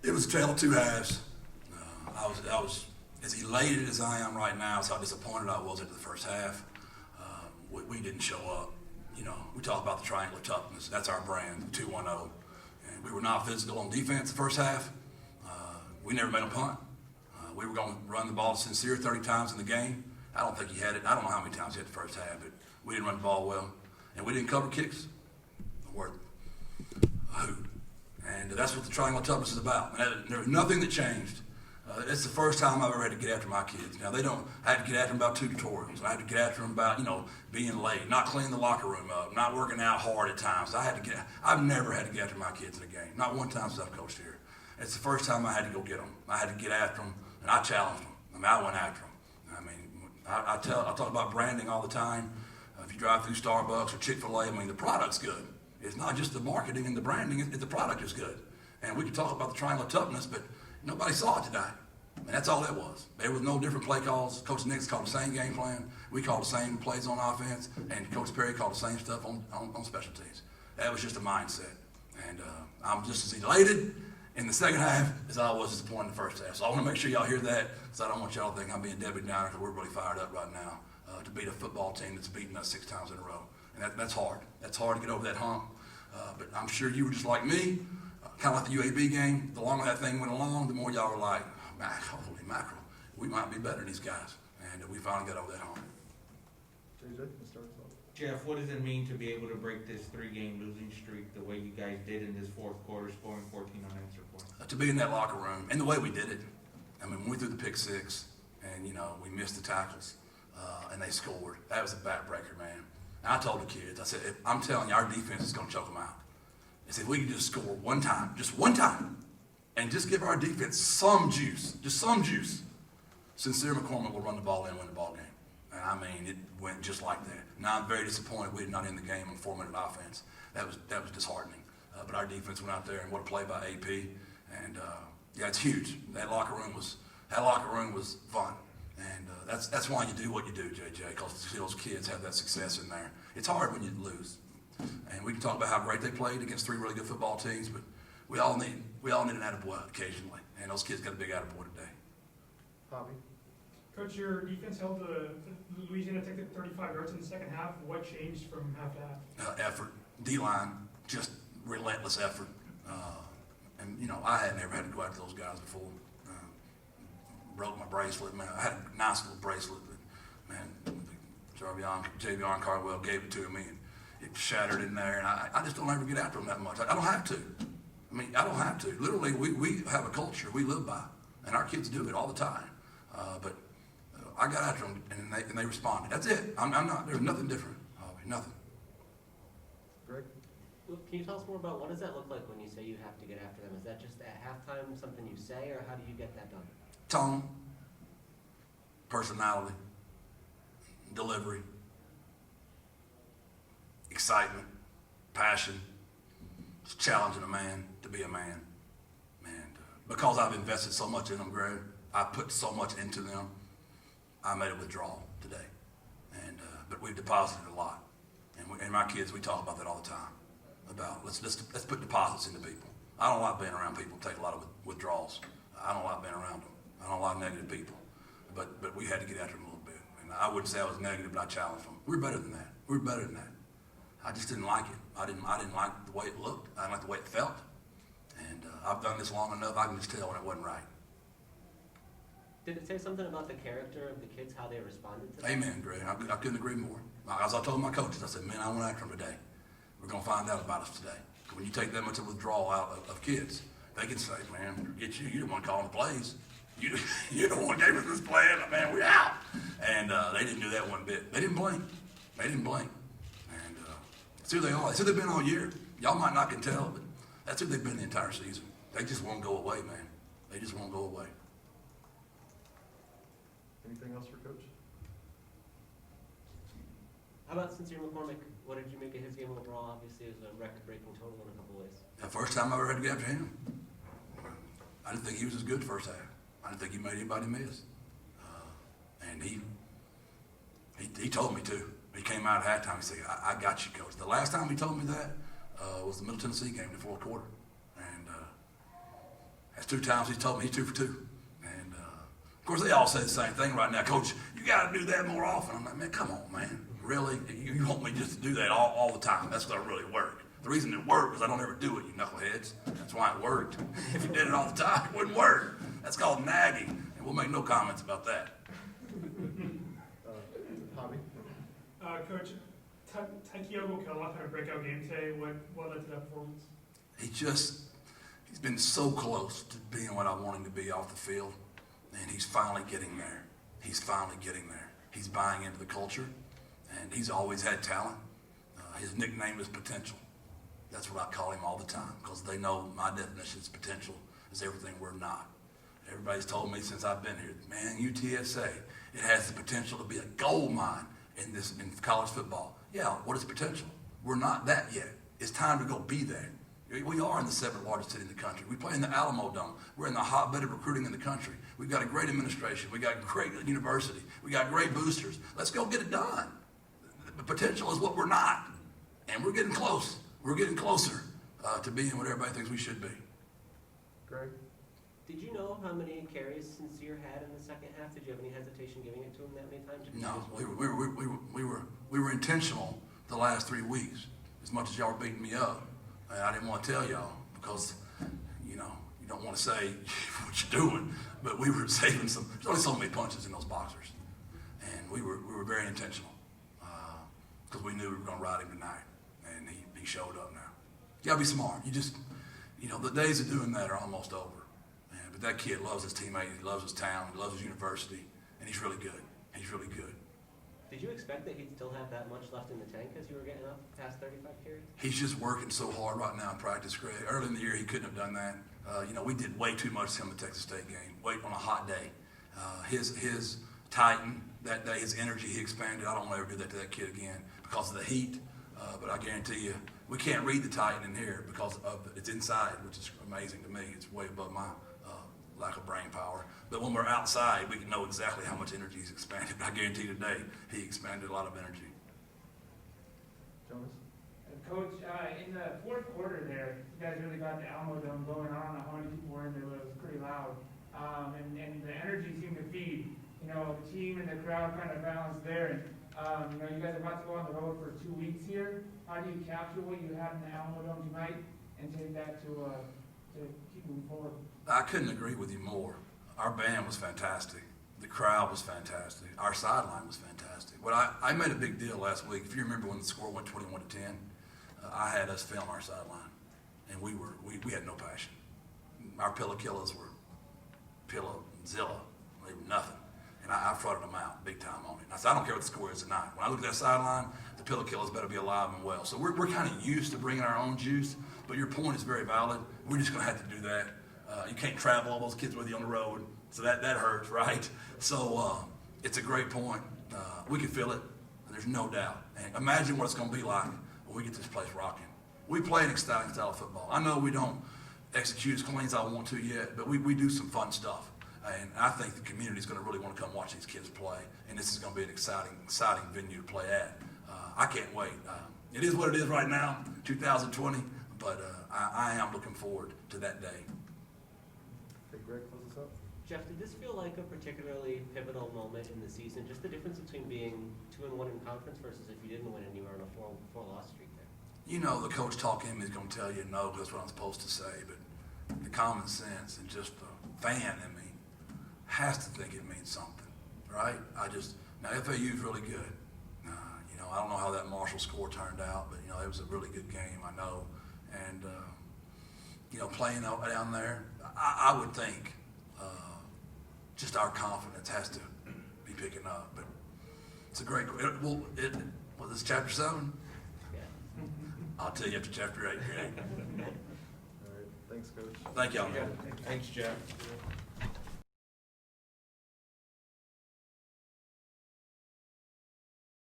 It was a tale of two halves. I was as elated as I am right now, as how disappointed I was after the first half. We didn't show up. You know, we talk about the triangle of toughness. That's our brand, 2-1-0. And we were not physical on defense the first half. We never made a punt. We were going to run the ball to Sincere 30 times in the game. I don't think he had it. I don't know how many times he had the first half, but we didn't run the ball well. And we didn't cover kicks. Worth a hoot. And that's what the triangle of toughness is about. And there was nothing that changed. It's the first time I've ever had to get after my kids. Now, I had to get after them about tutorials. I had to get after them about, being late, not cleaning the locker room up, not working out hard at times. I've never had to get after my kids in a game. Not one time since I've coached here. It's the first time I had to go get them. I had to get after them, and I challenged them. I went after them. I talk about branding all the time. If you drive through Starbucks or Chick-fil-A, the product's good. It's not just the marketing and the branding, the product is good. And we can talk about the triangle of toughness, but nobody saw it today. And that's all that was. There was no different play calls. Coach Nix called the same game plan. We called the same plays on offense, and Coach Perry called the same stuff on special teams. That was just a mindset. And I'm just as elated in the second half as I was disappointed in the first half. So I want to make sure y'all hear that, because I don't want y'all to think I'm being Debbie Downer, because we're really fired up right now to beat a football team that's beaten us 6 times in a row. And that's hard. That's hard to get over that hump. But I'm sure you were just like me, kind of like the UAB game. The longer that thing went along, the more y'all were like, holy mackerel, we might be better than these guys. And we finally got over that hump. JJ, let's start with Jeff, what does it mean to be able to break this 3-game losing streak the way you guys did in this fourth quarter, scoring 14 unanswered points? To be in that locker room, and the way we did it. When we threw the pick six, and we missed the tackles, and they scored. That was a backbreaker, man. And I told the kids, I said, I'm telling you, our defense is going to choke them out. I said, if we can just score one time, just one time, and just give our defense some juice, just some juice, Sincere McCormick will run the ball in and win the ball game. And it went just like that. Now I'm very disappointed we did not end the game on 4-minute offense. That was disheartening. But our defense went out there, and what a play by AP. And it's huge. That locker room was fun. And that's why you do what you do, JJ, because those kids have that success in there. It's hard when you lose. And we can talk about how great they played against 3 really good football teams, but we all need an attaboy occasionally. And those kids got a big attaboy today. Bobby. Coach, your defense held the Louisiana Tech at 35 yards in the second half. What changed from half to half? Effort. D-line, just relentless effort. I had never had to go after those guys before. Broke my bracelet, man. I had a nice little bracelet, but, man, Javion Cardwell gave it to me, and it shattered in there, and I just don't ever get after them that much. I don't have to. I don't have to. Literally, we have a culture we live by, and our kids do it all the time. But I got after them, and they responded. That's it. I'm not. There's nothing different. Nothing. Greg? Well, can you tell us more about what does that look like when you say you have to get after them? Is that just at halftime something you say, or how do you get that done? Tone, personality, delivery, excitement, passion. It's challenging a man to be a man. And because I've invested so much in them, Greg, I put so much into them, I made a withdrawal today. But we've deposited a lot. And my kids, we talk about that all the time. About let's put deposits into people. I don't like being around people who take a lot of withdrawals. I don't like being around them. I don't like negative people. But we had to get after them a little bit. And I wouldn't say I was negative, but I challenged them. We're better than that. We're better than that. I just didn't like it. I didn't like the way it looked. I didn't like the way it felt. And I've done this long enough, I can just tell when it wasn't right. Did it say something about the character of the kids, how they responded to that? Amen, Greg. I couldn't agree more. As I told my coaches, I said, man, I went after them today. We're going to find out about us today. When you take that much of withdrawal out of kids, they can say, man, you're the one calling the plays. You're the one gave us this play, man, we're out. And they didn't do that one bit. They didn't blink. And that's who they are. That's who they've been all year. Y'all might not can tell, but that's who they've been the entire season. They just won't go away, man. They just won't go away. Anything else for Coach? How about Sincere McCormick? What did you make of his game overall? Obviously, it was a record-breaking total in a couple ways. The first time I ever had to get after him, I didn't think he was as good first half. I didn't think he made anybody miss. And he told me to. He came out at halftime and said, I got you, Coach. The last time he told me that was the Middle Tennessee game in the fourth quarter. That's 2 times he's told me he's 2 for 2. And, of course, they all say the same thing right now. Coach, you got to do that more often. I'm like, man, come on, man. Really? You want me just to do that all the time? That's going to really work. The reason it worked is I don't ever do it, you knuckleheads. That's why it worked. If you did it all the time, it wouldn't work. That's called nagging, and we'll make no comments about that. Hobby? Coach, Taikio Kela had a breakout game today. What led to that performance? He's been so close to being what I want him to be off the field, and he's finally getting there. He's finally getting there. He's buying into the culture, and he's always had talent. His nickname is Potential. That's what I call him all the time, because they know my definition is potential is everything we're not. Everybody's told me since I've been here, man, UTSA, it has the potential to be a gold mine in college football. Yeah, what is potential? We're not that yet. It's time to go be there. We are in the 7th largest city in the country. We play in the Alamo Dome. We're in the hotbed of recruiting in the country. We've got a great administration. We got a great university. We got great boosters. Let's go get it done. The potential is what we're not, and we're getting close. We're getting closer to being what everybody thinks we should be. Greg? Did you know how many carries Sincere had in the second half? Did you have any hesitation giving it to him that many times? No, we were intentional the last 3 weeks. As much as y'all were beating me up, and I didn't want to tell y'all because you don't want to say what you're doing, but we were saving some. There's only so many punches in those boxers, and we were very intentional because we knew we were going to ride him tonight, and he showed up now. You gotta be smart. The days of doing that are almost over. But that kid loves his teammate, he loves his town, he loves his university, and he's really good. He's really good. Did you expect that he'd still have that much left in the tank as you were getting up past 35 carries? He's just working so hard right now in practice, Greg. Early in the year, he couldn't have done that. We did way too much to him in the Texas State game, wait on a hot day. His Titan, that day, his energy, he expanded. I don't want to ever do that to that kid again because of the heat, but I guarantee you, we can't read the Titan in here because of it's inside, which is amazing to me. It's way above my lack of brain power. But when we're outside, we can know exactly how much energy he's expanded. I guarantee today, he expanded a lot of energy. Jonas? Coach, in the fourth quarter there, you guys really got the Alamo Dome going. I don't know how many people were in there, but it was pretty loud. And the energy seemed to feed. The team and the crowd kind of balanced there. And, you guys are about to go on the road for 2 weeks here. How do you capture what you had in the Alamo Dome tonight and take that to keep moving forward? I couldn't agree with you more. Our band was fantastic. The crowd was fantastic. Our sideline was fantastic. I made a big deal last week. If you remember when the score went 21-10, I had us film our sideline, and we had no passion. Our pillow killers were Zilla. They were nothing. And I fronted them out big time on it. And I said, I don't care what the score is tonight. When I look at that sideline, the pillow killers better be alive and well. So we're kind of used to bringing our own juice, but your point is very valid. We're just going to have to do that. You can't travel all those kids with you on the road, so that hurts, right? So it's a great point. We can feel it, there's no doubt. And imagine what it's going to be like when we get this place rocking. We play an exciting style of football. I know we don't execute as clean as I want to yet, but we do some fun stuff. And I think the community is going to really want to come watch these kids play, and this is going to be an exciting venue to play at. I can't wait. It is what it is right now, 2020, but I am looking forward to that day. Okay, Greg, close us up. Jeff, did this feel like a particularly pivotal moment in the season? Just the difference between being 2-1 in conference versus if you didn't win and you were on a four-loss streak there? The coach talking to me is going to tell you no, that's what I'm supposed to say, but the common sense and just the fan in me has to think it means something, right? Now FAU's really good. I don't know how that Marshall score turned out, but it was a really good game, I know. And playing down there, I would think just our confidence has to be picking up. But it's a great. Was this chapter 7? Yeah. I'll tell you after chapter 8. All right, thanks, Coach. Thank y'all. Thanks, Jeff.